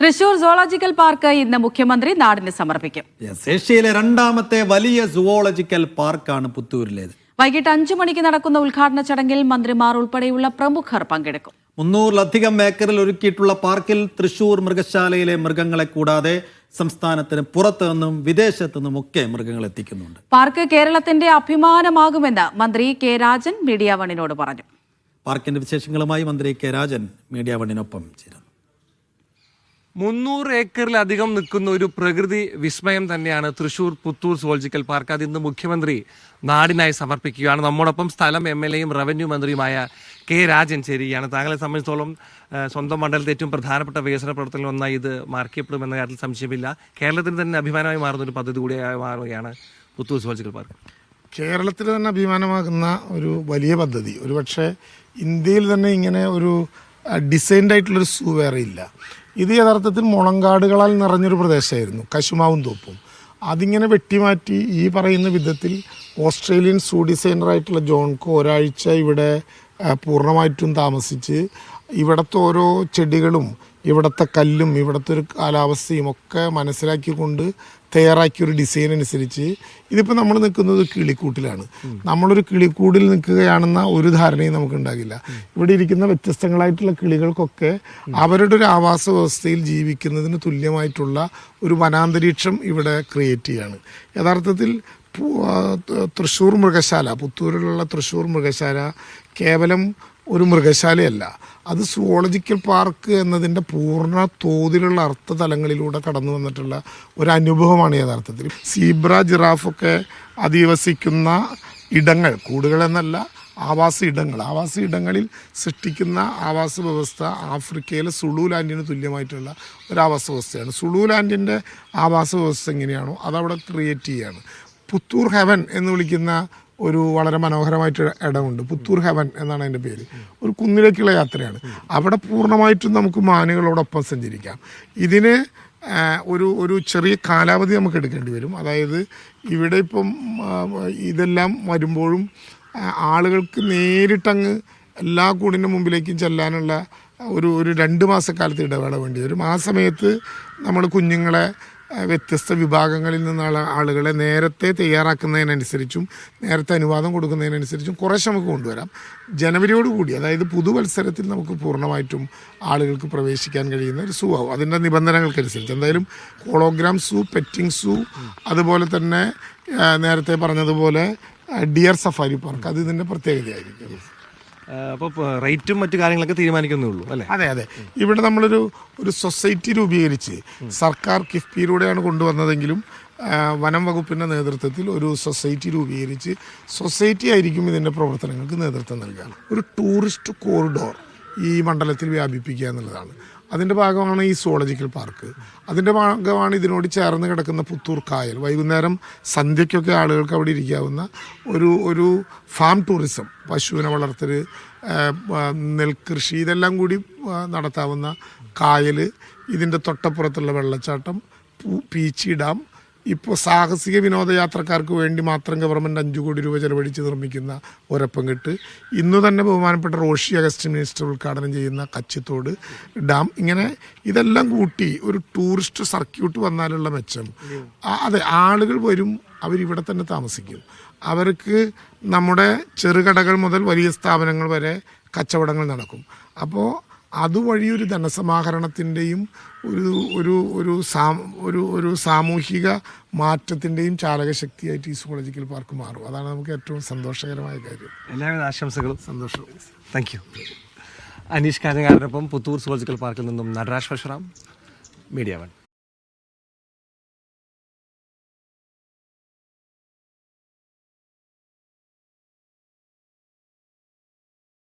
Thrissur zoological park ഇന്ന് മുഖ്യമന്ത്രി നാടിന് സമർപ്പിക്കും. ഏഷ്യയിലെ രണ്ടാമത്തെ വലിയ സുവോളജിക്കൽ പാർക്കാണ് പുത്തൂരിലേത്. വൈകിട്ട് 5 മണിക്ക് നടക്കുന്ന ഉദ്ഘാടന ചടങ്ങിൽ മന്ത്രിമാർ ഉൾപ്പെടെയുള്ള പ്രമുഖർ പങ്കെടുക്കും. 300-ലധികം ഏക്കറിൽ ഒരുക്കിയിട്ടുള്ള പാർക്കിൽ തൃശൂർ മൃഗശാലയിലെ മൃഗങ്ങളെ കൂടാതെ സംസ്ഥാനത്തിന് പുറത്തു നിന്നും വിദേശത്തു നിന്നുമൊക്കെ മൃഗങ്ങൾ എത്തിക്കുന്നുണ്ട്. പാർക്ക് കേരളത്തിന്റെ അഭിമാനമാകുമെന്ന് മന്ത്രി കെ രാജൻ മീഡിയ വണ്ണിനോട് പറഞ്ഞു. പാർക്കിന്റെ വിശേഷങ്ങളുമായി മന്ത്രി കെ രാജൻ മീഡിയ വണ്ണിനൊപ്പം ചേരുന്നു. 300 ഏക്കറിലധികം നിൽക്കുന്ന ഒരു പ്രകൃതി വിസ്മയം തന്നെയാണ് തൃശൂർ പുത്തൂർ സുവോളജിക്കൽ പാർക്ക്. അത് ഇന്ന് മുഖ്യമന്ത്രി നാടിനായി സമർപ്പിക്കുകയാണ്. നമ്മോടൊപ്പം സ്ഥലം MLA-യും റവന്യൂ മന്ത്രിയുമായ കെ രാജൻ ചേരുകയാണ്. താങ്കളെ സംബന്ധിച്ചിടത്തോളം സ്വന്തം മണ്ഡലത്തെ ഏറ്റവും പ്രധാനപ്പെട്ട വികസന പ്രവർത്തനങ്ങൾ ഒന്നായി ഇത് മാർക്കപ്പെടുമെന്ന കാര്യത്തിൽ സംശയമില്ല. കേരളത്തിന് തന്നെ അഭിമാനമായി മാറുന്ന ഒരു പദ്ധതി കൂടിയായി മാറുകയാണ് പുത്തൂർ സുവോളജിക്കൽ പാർക്ക്. കേരളത്തിൽ തന്നെ അഭിമാനമാകുന്ന ഒരു വലിയ പദ്ധതി. ഒരുപക്ഷെ ഇന്ത്യയിൽ തന്നെ ഇങ്ങനെ ഒരു ഡിസൈൻഡ് ആയിട്ടുള്ളൊരു സൂ വേറെ ഇല്ല. ഇത് യഥാർത്ഥത്തിൽ മുളങ്കാടുകളാൽ നിറഞ്ഞൊരു പ്രദേശമായിരുന്നു, കശുമാവും തോപ്പും. അതിങ്ങനെ വെട്ടിമാറ്റി ഈ പറയുന്ന വിധത്തിൽ ഓസ്ട്രേലിയൻ സൂ ഡിസൈനറായിട്ടുള്ള ജോൺകോ ഒരാഴ്ച ഇവിടെ പൂർണ്ണമായിട്ടും താമസിച്ച് ഇവിടുത്തെ ഓരോ ചെടികളും ഇവിടുത്തെ കല്ലും ഇവിടുത്തെ ഒരു കാലാവസ്ഥയും ഒക്കെ മനസ്സിലാക്കിക്കൊണ്ട് തയ്യാറാക്കിയൊരു ഡിസൈൻ അനുസരിച്ച് ഇതിപ്പോൾ നമ്മൾ നിൽക്കുന്നത് കിളിക്കൂട്ടിലാണ്. നമ്മളൊരു കിളിക്കൂടിൽ നിൽക്കുകയാണെന്ന ഒരു ധാരണയും നമുക്കുണ്ടാകില്ല. ഇവിടെ ഇരിക്കുന്ന വ്യത്യസ്തങ്ങളായിട്ടുള്ള കിളികൾക്കൊക്കെ അവരുടെ ഒരു ആവാസ വ്യവസ്ഥയിൽ ജീവിക്കുന്നതിന് തുല്യമായിട്ടുള്ള ഒരു വനാന്തരീക്ഷം ഇവിടെ ക്രിയേറ്റ് ചെയ്യാണ്. യഥാർത്ഥത്തിൽ തൃശ്ശൂർ മൃഗശാല, പുത്തൂരിലുള്ള തൃശ്ശൂർ മൃഗശാല കേവലം ഒരു മൃഗശാലയല്ല, അത് സുവോളജിക്കൽ പാർക്ക് എന്നതിൻ്റെ പൂർണ്ണ തോതിലുള്ള അർത്ഥതലങ്ങളിലൂടെ കടന്നു വന്നിട്ടുള്ള ഒരു അനുഭവമാണ് യഥാർത്ഥത്തിൽ. സീബ്ര, ജിറാഫൊക്കെ അധിവസിക്കുന്ന ഇടങ്ങൾ, കൂടുകളെന്നല്ല, ആവാസ ഇടങ്ങളിൽ സൃഷ്ടിക്കുന്ന ആവാസ വ്യവസ്ഥ ആഫ്രിക്കയിലെ സുളു ലാൻഡിന് തുല്യമായിട്ടുള്ള ഒരു ആവാസ വ്യവസ്ഥയാണ്. സുളു ലാൻഡിൻ്റെ ആവാസ വ്യവസ്ഥ എങ്ങനെയാണോ അതവിടെ ക്രിയേറ്റ് ചെയ്യുകയാണ്. പുത്തൂർ ഹെവൻ എന്ന് വിളിക്കുന്ന ഒരു വളരെ മനോഹരമായിട്ട് ഇടമുണ്ട്. പുത്തൂർ ഹെവൻ എന്നാണ് അതിൻ്റെ പേര്. ഒരു കുന്നിലേക്കുള്ള യാത്രയാണ്. അവിടെ പൂർണ്ണമായിട്ടും നമുക്ക് മാനുകളോടൊപ്പം സഞ്ചരിക്കാം. ഇതിന് ഒരു ചെറിയ കാലാവധി നമുക്ക് എടുക്കേണ്ടി വരും. അതായത് ഇവിടെ ഇപ്പം ഇതെല്ലാം വരുമ്പോഴും ആളുകൾക്ക് നേരിട്ടങ്ങ് എല്ലാ കൂടിൻ്റെ മുമ്പിലേക്കും ചെല്ലാനുള്ള ഒരു 2 മാസക്കാലത്ത് ഇടവേള വേണ്ടി വരും. ആ സമയത്ത് നമ്മൾ കുഞ്ഞുങ്ങളെ വ്യത്യസ്ത വിഭാഗങ്ങളിൽ നിന്നുള്ള ആളുകളെ നേരത്തെ തയ്യാറാക്കുന്നതിനനുസരിച്ചും നേരത്തെ അനുവാദം കൊടുക്കുന്നതിനനുസരിച്ചും കുറേശ്ശെ നമുക്ക് കൊണ്ടുവരാം. ജനുവരിയോടുകൂടി, അതായത് പുതുവത്സരത്തിൽ നമുക്ക് പൂർണ്ണമായിട്ടും ആളുകൾക്ക് പ്രവേശിക്കാൻ കഴിയുന്ന ഒരു സൂ ആവും. അതിൻ്റെ നിബന്ധനകൾക്കനുസരിച്ച് എന്തായാലും ഹോളോഗ്രാം സൂ, പെറ്റിംഗ് സൂ, അതുപോലെ തന്നെ നേരത്തെ പറഞ്ഞതുപോലെ ഡിയർ സഫാരി പാർക്ക്, അത് ഇതിൻ്റെ പ്രത്യേകതയായിരിക്കും. അപ്പോൾ റേറ്റും മറ്റു കാര്യങ്ങളൊക്കെ തീരുമാനിക്കുന്നേ ഉള്ളൂ അല്ലേ? അതെ. ഇവിടെ നമ്മളൊരു സൊസൈറ്റി രൂപീകരിച്ച് സർക്കാർ കിഫ്ബിയിലൂടെയാണ് കൊണ്ടുവന്നതെങ്കിലും വനം വകുപ്പിൻ്റെ നേതൃത്വത്തിൽ ഒരു സൊസൈറ്റി രൂപീകരിച്ച് സൊസൈറ്റി ആയിരിക്കും ഇതിൻ്റെ പ്രവർത്തനങ്ങൾക്ക് നേതൃത്വം നൽകുക. ഒരു ടൂറിസ്റ്റ് കോറിഡോർ ഈ മണ്ഡലത്തിൽ വ്യാപിപ്പിക്കുക എന്നുള്ളതാണ്. അതിൻ്റെ ഭാഗമാണ് ഈ സുവോളജിക്കൽ പാർക്ക്. അതിൻ്റെ ഭാഗമാണ് ഇതിനോട് ചേർന്ന് കിടക്കുന്ന പുത്തൂർ കായൽ. വൈകുന്നേരം സന്ധ്യയ്ക്കൊക്കെ ആളുകൾക്ക് അവിടെ ഇരിക്കാവുന്ന ഒരു ഫാം ടൂറിസം, പശുവിനെ വളർത്തൽ, നെൽകൃഷി, ഇതെല്ലാം കൂടി നടത്താവുന്ന കായൽ, ഇതിൻ്റെ തൊട്ടപ്പുറത്തുള്ള വെള്ളച്ചാട്ടം, പീച്ചി ഡാം, ഇപ്പോൾ സാഹസിക വിനോദയാത്രക്കാർക്ക് വേണ്ടി മാത്രം ഗവൺമെൻറ് 5 കോടി രൂപ ചെലവഴിച്ച് നിർമ്മിക്കുന്ന ഒരപ്പംകെട്ട്, ഇന്ന് തന്നെ ബഹുമാനപ്പെട്ട റോഷി അഗസ്റ്റിൻ മിനിസ്റ്റർ ഉദ്ഘാടനം ചെയ്യുന്ന കച്ചിത്തോട് ഡാം, ഇങ്ങനെ ഇതെല്ലാം കൂട്ടി ഒരു ടൂറിസ്റ്റ് സർക്യൂട്ട് വന്നാലുള്ള മെച്ചം. അതെ, ആളുകൾ വരും, അവരിവിടെ തന്നെ താമസിക്കും. അവർക്ക് നമ്മുടെ ചെറുകടകൾ മുതൽ വലിയ സ്ഥാപനങ്ങൾ വരെ കച്ചവടങ്ങൾ നടക്കും. അപ്പോൾ അതുവഴി ഒരു ധനസമാഹരണത്തിൻ്റെയും ഒരു സാമൂഹിക മാറ്റത്തിൻ്റെയും ചാലകശക്തിയായിട്ട് ഈ സുവോളജിക്കൽ പാർക്ക് മാറും. അതാണ് നമുക്ക് ഏറ്റവും സന്തോഷകരമായ കാര്യം. എല്ലാവിധ ആശംസകളും. സന്തോഷം. Thank you. അനീഷ് കാഞ്ഞങ്ങാടിനൊപ്പം പുത്തൂർ സുവോളജിക്കൽ പാർക്കിൽ നിന്നും നടരാജ് പരശുറാം, മീഡിയ വൺ.